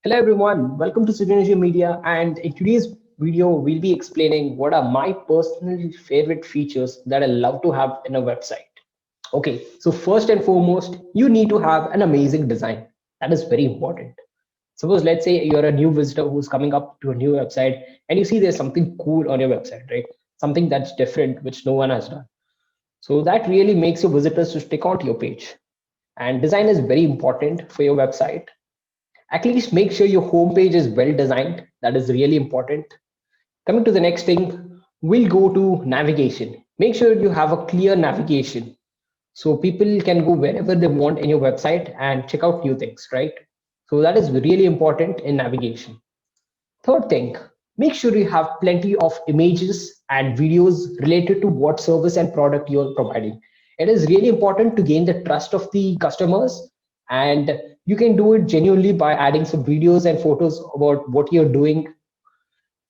Hello everyone, welcome to Synergy Media, and in today's video we'll be explaining what are my personal favorite features that I love to have in a website. Okay, so first and foremost, you need to have an amazing design. That is very important. Suppose let's say you're a new visitor who's coming up to a new website and you see there's something cool on your website, right? Something that's different which no one has done. So that really makes your visitors to stick onto your page. And design is very important for your website. At least make sure your homepage is well designed. That is really important. Coming to the next thing, we'll go to navigation. Make sure you have a clear navigation so people can go wherever they want in your website and check out new things, right? So that is really important in navigation. Third thing, make sure you have plenty of images and videos related to what service and product you're providing. It is really important to gain the trust of the customers, and you can do it genuinely by adding some videos and photos about what you're doing.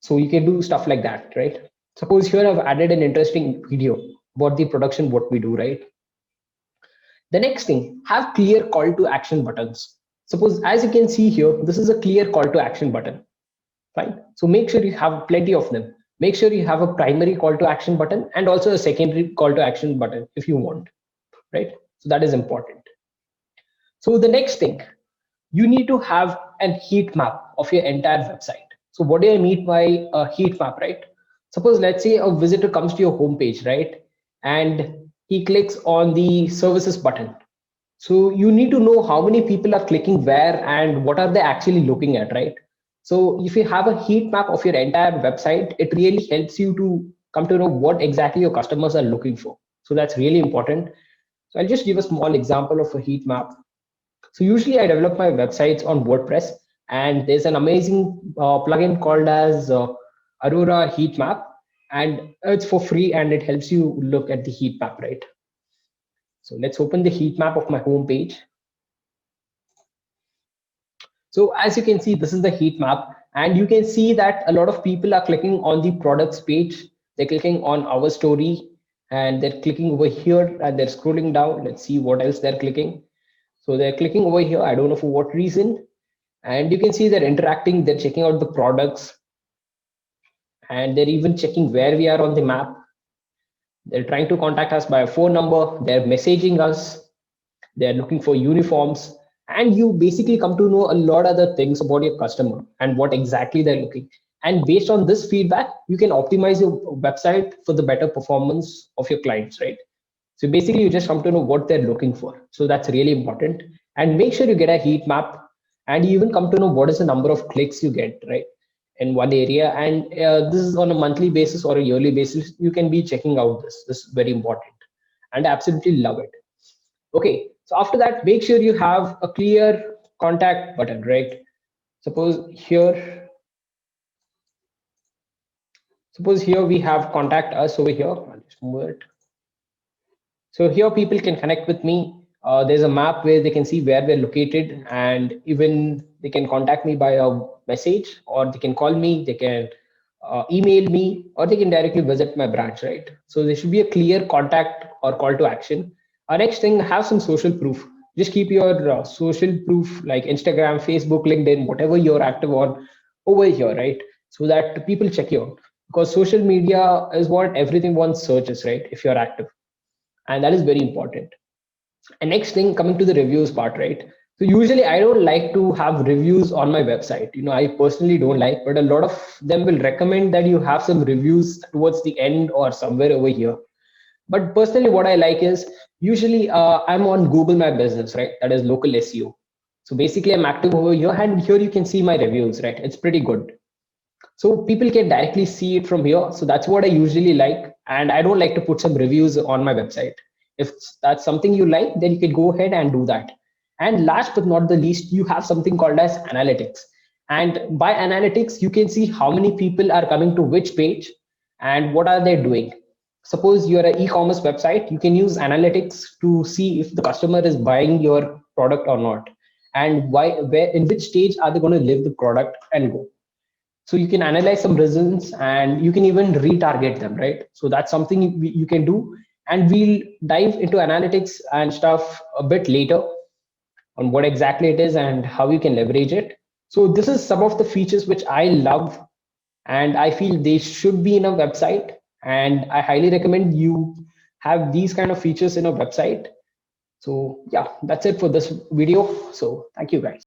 So you can do stuff like that, right? Suppose here I've added an interesting video about the production, what we do, right? The next thing, have clear call to action buttons. Suppose as you can see here, this is a clear call to action button. Fine. So make sure you have plenty of them. Make sure you have a primary call to action button and also a secondary call to action button if you want, right? So that is important. So the next thing, you need to have a heat map of your entire website. So what do I mean by a heat map, right? Suppose let's say a visitor comes to your homepage, right? And he clicks on the services button. So you need to know how many people are clicking where and what are they actually looking at, right? So if you have a heat map of your entire website, it really helps you to come to know what exactly your customers are looking for. So that's really important. So I'll just give a small example of a heat map. So usually I develop my websites on WordPress, and there's an amazing plugin called as Aurora Heat Map, and it's for free and it helps you look at the heat map, right? So let's open the heat map of my home page. So as you can see, this is the heat map, and you can see that a lot of people are clicking on the products page. They're clicking on our story, and they're clicking over here, and they're scrolling down. Let's see what else they're clicking. So they're clicking over here. I don't know for what reason. And you can see they're interacting. They're checking out the products, and they're even checking where we are on the map. They're trying to contact us by a phone number. They're messaging us. They're looking for uniforms, and you basically come to know a lot other things about your customer and what exactly they're looking. And based on this feedback, you can optimize your website for the better performance of your clients, right? So basically you just come to know what they're looking for. So that's really important. And make sure you get a heat map, and you even come to know what is the number of clicks you get, right, in one area. And this is on a monthly basis or a yearly basis. You can be checking out this is very important, and I absolutely love it. Okay, so after that, make sure you have a clear contact button, right? Suppose here, suppose here we have contact us over here. I'll just move it. So here people can connect with me. There's a map where they can see where we're located, and even they can contact me by a message, or they can call me, they can email me, or they can directly visit my branch, right? So there should be a clear contact or call to action. Our next thing, have some social proof. Just keep your social proof like Instagram, Facebook, LinkedIn, whatever you're active on over here, right? So that people check you out, because social media is what everything wants searches, right? If you're active, and that is very important. And next thing, coming to the reviews part, right? So usually I don't like to have reviews on my website. I personally don't like, but a lot of them will recommend that you have some reviews towards the end or somewhere over here. But personally, what I like is usually I'm on Google My Business, right? That is local SEO. So basically, I'm active over here, and here you can see my reviews, right? It's pretty good. So people can directly see it from here. So that's what I usually like. And I don't like to put some reviews on my website. If that's something you like, then you can go ahead and do that. And last but not the least, you have something called as analytics. And by analytics, you can see how many people are coming to which page and what are they doing. Suppose you're an e-commerce website, you can use analytics to see if the customer is buying your product or not, and why, where, in which stage are they going to leave the product and go. So you can analyze some results, and you can even retarget them, right? So that's something you can do, and we'll dive into analytics and stuff a bit later on what exactly it is and how you can leverage it. So this is some of the features which I love and I feel they should be in a website. And I highly recommend you have these kind of features in a website. So yeah, that's it for this video. So thank you guys.